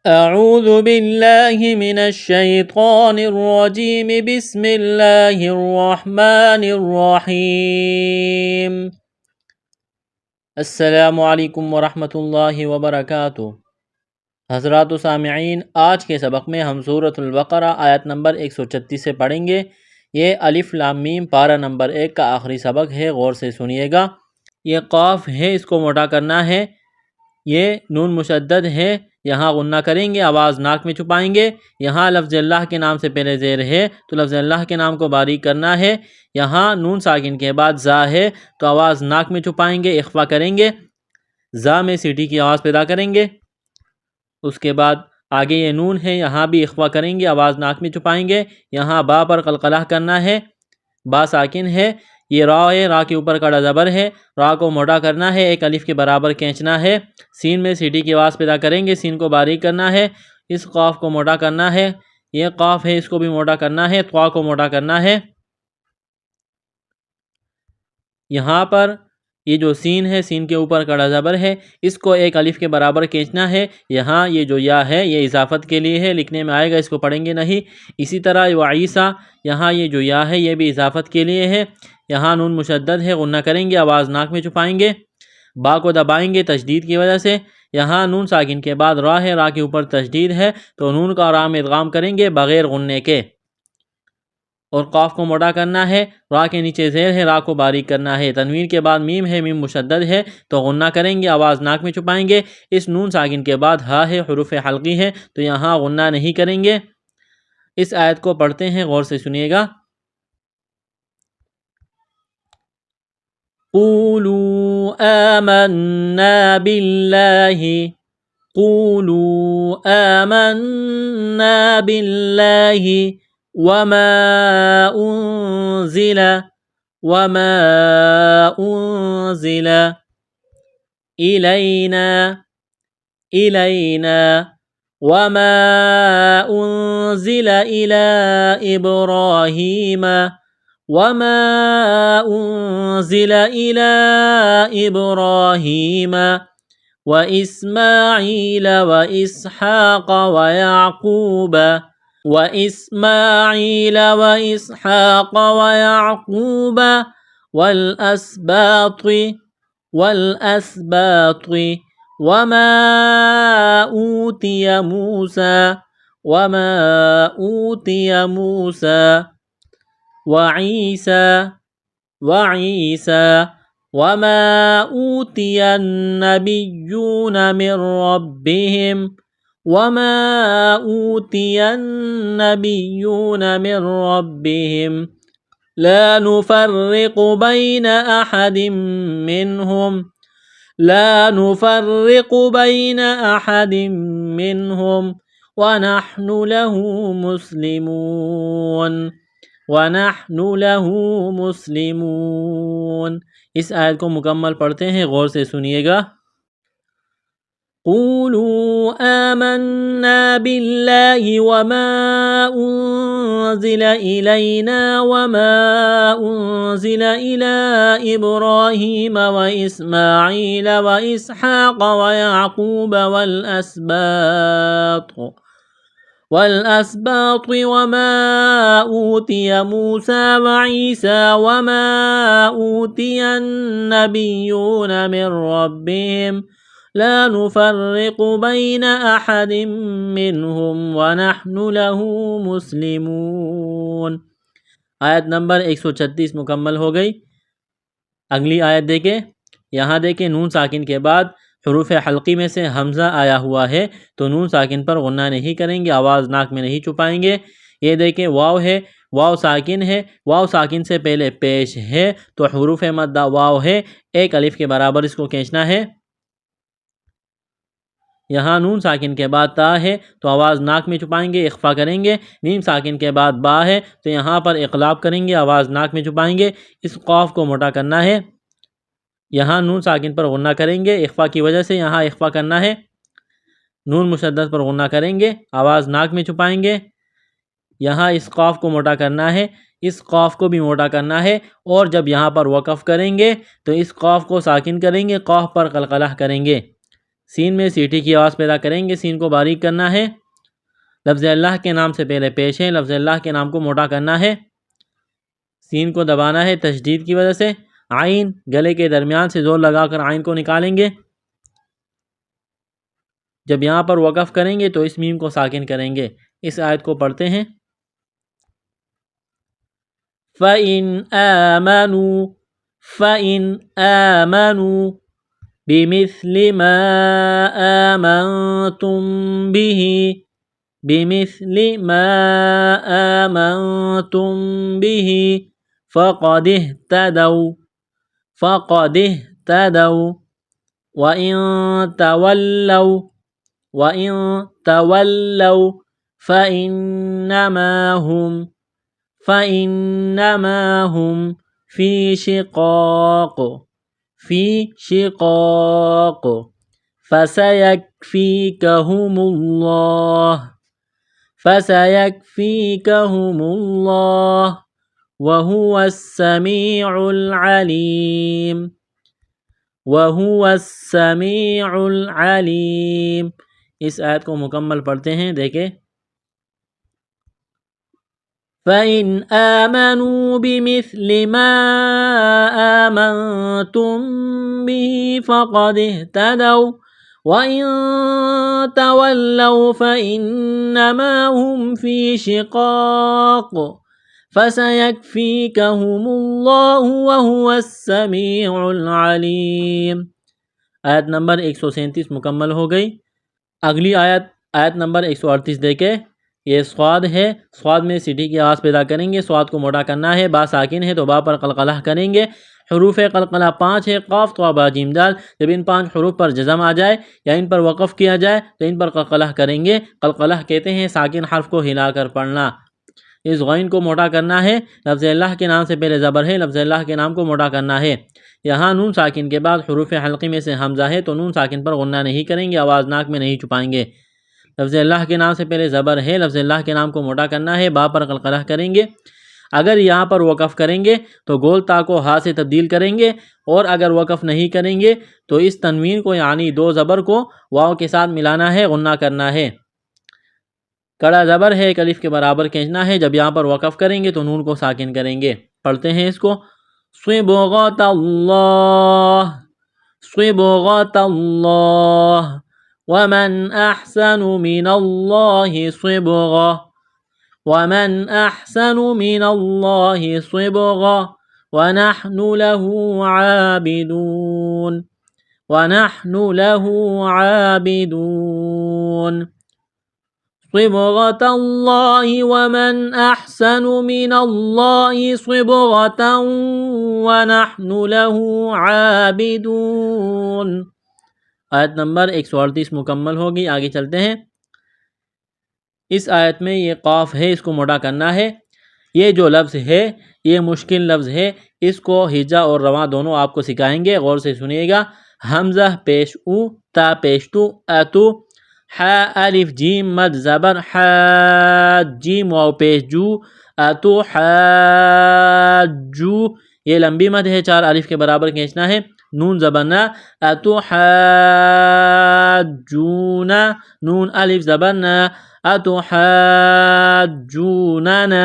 اعوذ باللہ من الشیطان الرجیم بسم اللہ الرحمن الرحیم۔ السلام علیکم ورحمۃ اللہ وبرکاتہ۔ حضرات و سامعین، آج کے سبق میں ہم سورۃ البقرہ آیت نمبر 136 سے پڑھیں گے۔ یہ الف لام میم پارہ نمبر 1 کا آخری سبق ہے، غور سے سنیے گا۔ یہ قاف ہے، اس کو موٹا کرنا ہے۔ یہ نون مشدد ہے، یہاں غنہ کریں گے، آواز ناک میں چھپائیں گے۔ یہاں لفظ اللہ کے نام سے پہلے زیر ہے تو لفظ اللہ کے نام کو باریک کرنا ہے۔ یہاں نون ساکن کے بعد زا ہے تو آواز ناک میں چھپائیں گے، اخفا کریں گے، زا میں سیٹی کی آواز پیدا کریں گے۔ اس کے بعد آگے یہ نون ہے، یہاں بھی اخفا کریں گے، آواز ناک میں چھپائیں گے۔ یہاں با پر قلقلہ کرنا ہے، با ساکن ہے۔ یہ را ہے، را کے اوپر کڑا زبر ہے، را کو موٹا کرنا ہے، ایک الف کے برابر کھینچنا ہے۔ سین میں سیٹی کی آواز پیدا کریں گے، سین کو باریک کرنا ہے، اس قاف کو موٹا کرنا ہے۔ یہ قاف ہے، اس کو بھی موٹا کرنا ہے، طوا کو موٹا کرنا ہے۔ یہاں پر یہ جو سین ہے، سین کے اوپر کڑا زبر ہے، اس کو ایک الف کے برابر کھینچنا ہے۔ یہاں یہ جو یا ہے یہ اضافت کے لیے ہے، لکھنے میں آئے گا، اس کو پڑھیں گے نہیں۔ اسی طرح وعیسیٰ، یہاں یہ جو یا ہے یہ بھی اضافت کے لیے ہے۔ یہاں نون مشدد ہے، غنہ کریں گے، آواز ناک میں چھپائیں گے، با کو دبائیں گے تشدید کی وجہ سے۔ یہاں نون ساکن کے بعد را ہے، را کے اوپر تشدید ہے تو نون کا را میں ادغام کریں گے بغیر غننے کے، اور قاف کو موٹا کرنا ہے۔ را کے نیچے زیر ہے، را کو باریک کرنا ہے۔ تنوین کے بعد میم ہے، میم مشدد ہے تو غنہ کریں گے، آواز ناک میں چھپائیں گے۔ اس نون ساکن کے بعد ہا ہے، حروف حلقی ہے تو یہاں غنہ نہیں کریں گے۔ اس آیت کو پڑھتے ہیں، غور سے سنیے گا۔ قولوا آمنا باللہ، قولوا آمنا باللہ وما أنزل إلينا وما أنزل إلى إبراهيم وإسماعيل وإسحاق ويعقوب والأسباط وما أوتي موسى وعيسى وما أوتي النبيون من ربهم لا نفرق بين أحد منهم ونحن له مسلمون۔ اس آیت کو مکمل پڑھتے ہیں، غور سے سنیے گا۔ قولوا آمنا بالله وما أنزل إلينا وما أنزل إلى إبراهيم وإسماعيل وإسحاق ويعقوب والأسباط وما أوتي موسى وعيسى وما أوتي النبيون من ربهم لا نفرق بين أحد منهم ونحن له مسلمون۔ آیت نمبر 136 مکمل ہو گئی۔ اگلی آیت دیکھیں، یہاں دیکھیں نون ساکن کے بعد حروف حلقی میں سے حمزہ آیا ہوا ہے تو نون ساکن پر غنہ نہیں کریں گے، آواز ناک میں نہیں چھپائیں گے۔ یہ دیکھیں واو ہے، واو ساکن ہے، واو ساکن سے پہلے پیش ہے تو حروف مدہ واو ہے، ایک الف کے برابر اس کو کھینچنا ہے۔ یہاں نون ساکن کے بعد تا ہے تو آواز ناک میں چھپائیں گے، اخفا کریں گے۔ میم ساکن کے بعد با ہے تو یہاں پر اقلاب کریں گے، آواز ناک میں چھپائیں گے، اس قاف کو موٹا کرنا ہے۔ یہاں نون ساکن پر غنہ کریں گے، اخفا کی وجہ سے یہاں اخفا کرنا ہے۔ نون مشدد پر غنہ کریں گے، آواز ناک میں چھپائیں گے۔ یہاں اس قاف کو موٹا کرنا ہے، اس قاف کو بھی موٹا کرنا ہے، اور جب یہاں پر وقف کریں گے تو اس قاف کو ساکن کریں گے، قاف پر قلقلہ کریں گے۔ سین میں سیٹی کی آواز پیدا کریں گے، سین کو باریک کرنا ہے، لفظ اللہ کے نام سے پہلے پیش ہے، لفظ اللہ کے نام کو موٹا کرنا ہے، سین کو دبانا ہے تشدید کی وجہ سے، عین گلے کے درمیان سے زور لگا کر عین کو نکالیں گے، جب یہاں پر وقف کریں گے تو اس میم کو ساکن کریں گے۔ اس آیت کو پڑھتے ہیں، فَإِنْ آمَنُوا بِمِثْلِ مَا آمَنْتُمْ بِهِ فَقَدِ اهْتَدَوْا وَإِنْ تَوَلَّوْا فَإِنَّمَا هُمْ فِي شِقَاقٍ فَسَيَكْفِيكَهُمُ اللَّهُ وَهُوَ السَّمِيعُ الْعَلِيمُ۔ اس آیت کو مکمل پڑھتے ہیں، دیکھیں، فَإِنْ آمَنُوا بِمِثْلِ مَا آمَنْتُمْ بِهِ فَقَدِ اهْتَدَوْا وَإِنْ تَوَلَّوْا فَإِنَّمَا هُمْ فِي شِقَاقٍ فَسَيَكْفِيكَهُمُ اللَّهُ وَهُوَ السَّمِيعُ الْعَلِيمُ۔ آیت نمبر 137 مکمل ہو گئی۔ اگلی آیت نمبر 138 دیکھیں، یہ صاد ہے، صاد میں سیٹی کی آواز پیدا کریں گے، صاد کو موٹا کرنا ہے، با ساکن ہے تو با پر قلقلہ کریں گے، حروف قلقلہ 5 ہے، قاف تو با جیم دال، جب ان 5 حروف پر جزم آ جائے یا ان پر وقف کیا جائے تو ان پر قلقلہ کریں گے۔ قلقلہ کہتے ہیں ساکن حرف کو ہلا کر پڑھنا۔ اس غین کو موٹا کرنا ہے، لفظ اللہ کے نام سے پہلے زبر ہے، لفظ اللہ کے نام کو موٹا کرنا ہے۔ یہاں نون ساکن کے بعد حروف حلقی میں سے حمزہ ہے تو نون ساکن پر غنہ نہیں کریں گے، آواز ناک میں نہیں چھپائیں گے۔ لفظ اللہ کے نام سے پہلے زبر ہے، لفظ اللہ کے نام کو موٹا کرنا ہے، با پر قلقلہ کریں گے۔ اگر یہاں پر وقف کریں گے تو گول تا کو ہا سے تبدیل کریں گے، اور اگر وقف نہیں کریں گے تو اس تنوین کو یعنی 2 زبر کو واو کے ساتھ ملانا ہے، غنہ کرنا ہے۔ کڑا زبر ہے، ایک الف کے برابر کھینچنا ہے، جب یہاں پر وقف کریں گے تو نون کو ساکن کریں گے۔ پڑھتے ہیں اس کو، صبغۃ اللہ ومن احسن من اللہ صبغا ونحن له عابدون۔ صبغة الله ومن أحسن من الله صبغة ونحن له عابدون۔ آیت نمبر 138 مکمل ہوگی، آگے چلتے ہیں۔ اس آیت میں یہ قاف ہے، اس کو موٹا کرنا ہے۔ یہ جو لفظ ہے یہ مشکل لفظ ہے، اس کو ہجا اور رواں دونوں آپ کو سکھائیں گے، غور سے سنیے گا۔ حمزہ پیش او، تا پیش تو، اتو، حا الف جیم مد زبر، حاج جیم واو پیش جو، اتو حاجو، یہ لمبی مد ہے، 4 الف کے برابر کھینچنا ہے، نون زبر نا، اتو حاجونا، نون الف زبر نا، اتو حاجوننا۔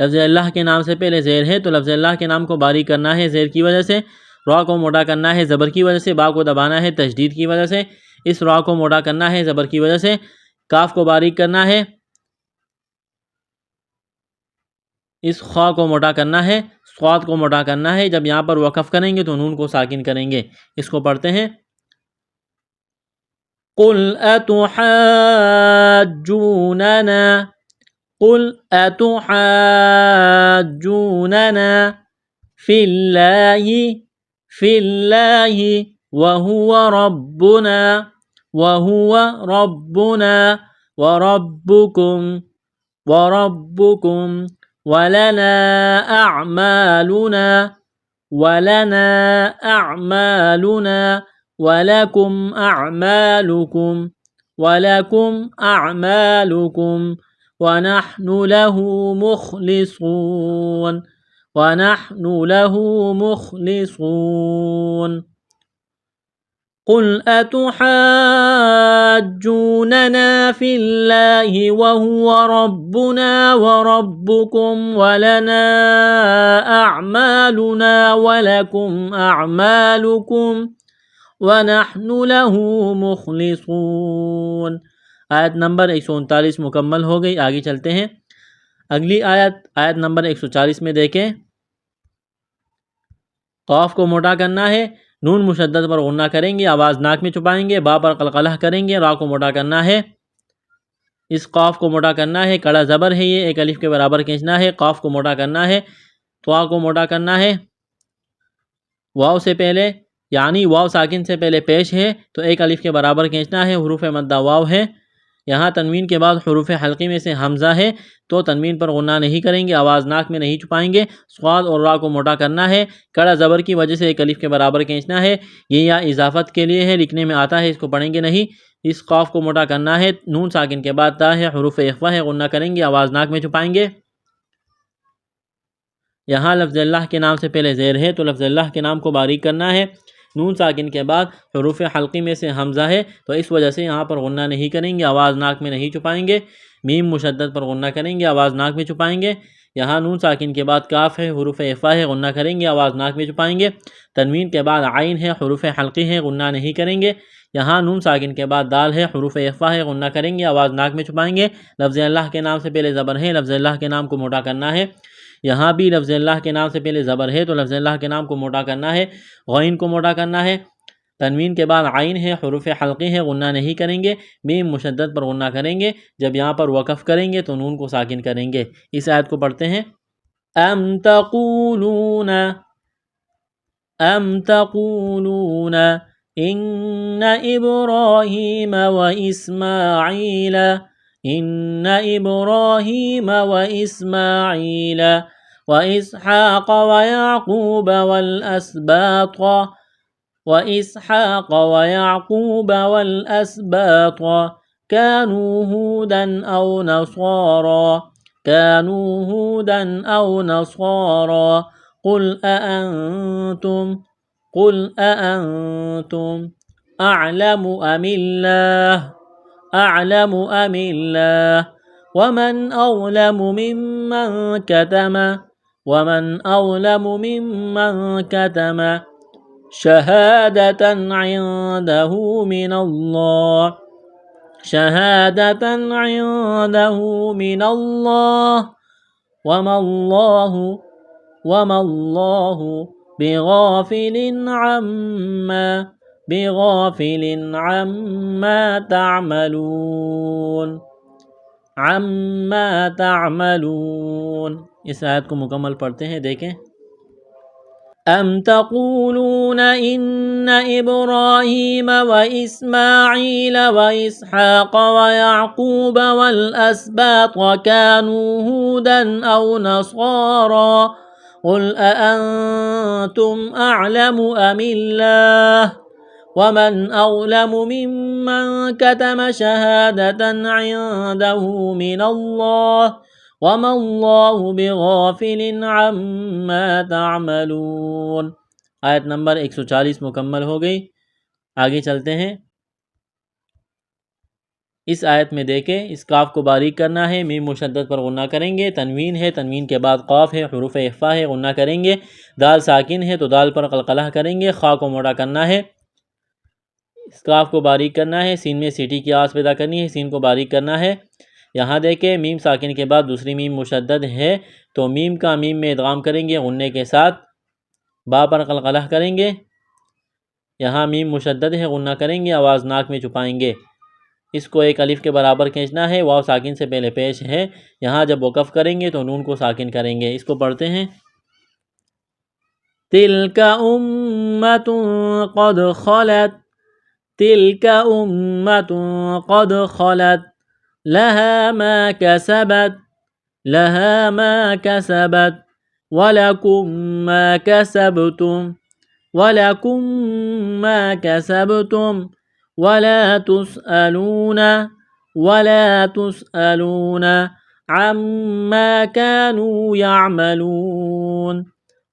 لفظ اللہ کے نام سے پہلے زیر ہے تو لفظ اللہ کے نام کو باریک کرنا ہے، زیر کی وجہ سے، را کو موٹا کرنا ہے، زبر کی وجہ سے، با کو دبانا ہے تشدید کی وجہ سے، اس را کو موٹا کرنا ہے زبر کی وجہ سے، کاف کو باریک کرنا ہے، اس خا کو موٹا کرنا ہے، صاد کو موٹا کرنا ہے، جب یہاں پر وقف کریں گے تو نون کو ساکن کریں گے۔ اس کو پڑھتے ہیں، قل اتحاجوننا فی اللہ وهو ربنا وربكم ولنا أعمالنا ولكم أعمالكم ونحن له مخلصون۔ قل أتحاجوننا في الله وهو ربنا وربكم ولنا أعمالنا ولكم أعمالكم ونحن له مخلصون۔ آیت نمبر 139 مکمل ہو گئی۔ آگے چلتے ہیں۔ اگلی آیت نمبر 140 میں دیکھیں، قاف کو موٹا کرنا ہے، نون مشدد پر غنہ کریں گے، آواز ناک میں چھپائیں گے، با پر قلقلہ کریں گے، را کو موٹا کرنا ہے، اس قاف کو موٹا کرنا ہے، کڑا زبر ہے یہ، ایک الف کے برابر کھینچنا ہے، قاف کو موٹا کرنا ہے، طوا کو موٹا کرنا ہے، واو سے پہلے یعنی واو ساکن سے پہلے پیش ہے تو ایک الف کے برابر کھینچنا ہے، حروف مدہ واو ہے، یہاں تنوین کے بعد حروف حلقی میں سے حمزہ ہے تو تنوین پر غنہ نہیں کریں گے، آواز ناک میں نہیں چھپائیں گے، صاد اور را کو موٹا کرنا ہے، کڑا زبر کی وجہ سے ایک الف کے برابر کھینچنا ہے، یہ یا اضافت کے لیے ہے، لکھنے میں آتا ہے، اس کو پڑھیں گے نہیں، اس قاف کو موٹا کرنا ہے، نون ساکن کے بعد تا ہے، حروف اخفا ہے، غنہ کریں گے، آواز ناک میں چھپائیں گے۔ یہاں لفظ اللہ کے نام سے پہلے زیر ہے تو لفظ اللہ کے نام کو باریک کرنا ہے، نون ساکن کے بعد حروف حلقی میں سے حمزہ ہے تو اس وجہ سے یہاں پر غنہ نہیں کریں گے، آواز ناک میں نہیں چھپائیں گے، میم مشدد پر غنہ کریں گے، آواز ناک میں چھپائیں گے، یہاں نون ساکن کے بعد کاف ہے، حروف اخفا ہے، غنہ کریں گے، آواز ناک میں چھپائیں گے، تنوین کے بعد عین ہے، حروف حلقی ہے، غنہ نہیں کریں گے، یہاں نون ساکن کے بعد دال ہے، حروف اخفا ہے، غنہ کریں گے، آواز ناک میں چھپائیں گے، لفظ اللہ کے نام سے پہلے زبر ہے، لفظ اللہ کے نام کو موٹا کرنا ہے، یہاں بھی لفظ اللہ کے نام سے پہلے زبر ہے تو لفظ اللہ کے نام کو موٹا کرنا ہے، غین کو موٹا کرنا ہے، تنوین کے بعد عین ہے، حروف حلقی ہے، غنہ نہیں کریں گے، میم مشدد پر غنہ کریں گے، جب یہاں پر وقف کریں گے تو نون کو ساکن کریں گے۔ اس آیت کو پڑھتے ہیں، ام تقولون ان ابراہیم واسماعیل واسحاق ويعقوب والأسباط كانوا هودا أو نصارى قل أأنتم أعلم أم الله ومن أظلم ممن كتم شهادة عنده من الله وما الله بغافل عما تعملون۔ اس آیت کو مکمل پڑھتے ہیں، دیکھیں، ام تقولون ان ابراہیم واسماعیل واسحاق ویعقوب والاسباط كانوا هودا او نصارى قل أأنتم أعلم أم الله ومن أظلم ممن كتم شهادة عنده من الله وما الله بغافل عما تعملون۔ آیت نمبر 140 مکمل ہو گئی۔ آگے چلتے ہیں۔ اس آیت میں دیکھیں، اس قاف کو باریک کرنا ہے، میم مشدد پر غنہ کریں گے، تنوین ہے، تنوین کے بعد قاف ہے، حروف اخفا ہے، غنہ کریں گے، دال ساکن ہے تو دال پر قلقلہ کریں گے، خا کو موٹا کرنا ہے، اس قاف کو باریک کرنا ہے، سین میں سیٹی کی آواز پیدا کرنی ہے، سین کو باریک کرنا ہے، یہاں دیکھیں میم ساکن کے بعد دوسری میم مشدد ہے تو میم کا میم میں ادغام کریں گے غنے کے ساتھ، با پر قلقلہ کریں گے، یہاں میم مشدد ہے، غنہ کریں گے، آواز ناک میں چھپائیں گے، اس کو ایک الف کے برابر کھینچنا ہے، واو ساکن سے پہلے پیش ہے، یہاں جب وقف کریں گے تو نون کو ساکن کریں گے۔ اس کو پڑھتے ہیں، تلک امۃ قد خلت لها ما كسبت ولكم ما كسبتم ولا تسألون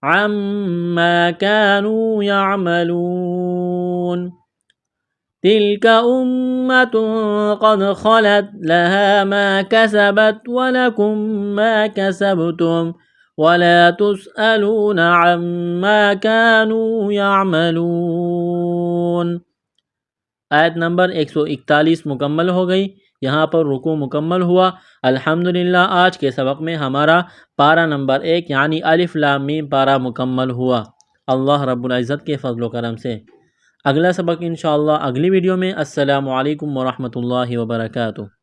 عما كانوا يعملون۔ تلك أمة قد خلت لها ما كسبت ولكم ما كسبتم ولا تسألون عما كانوا يعملون۔ آیت نمبر 141 مکمل ہو گئی، یہاں پر رکوع مکمل ہوا۔ الحمدللہ آج کے سبق میں ہمارا پارہ نمبر 1 یعنی الف لام میم پارہ مکمل ہوا اللہ رب العزت کے فضل و کرم سے۔ اگلا سبق انشاءاللہ اگلی ویڈیو میں۔ السلام علیکم ورحمۃ اللہ وبرکاتہ۔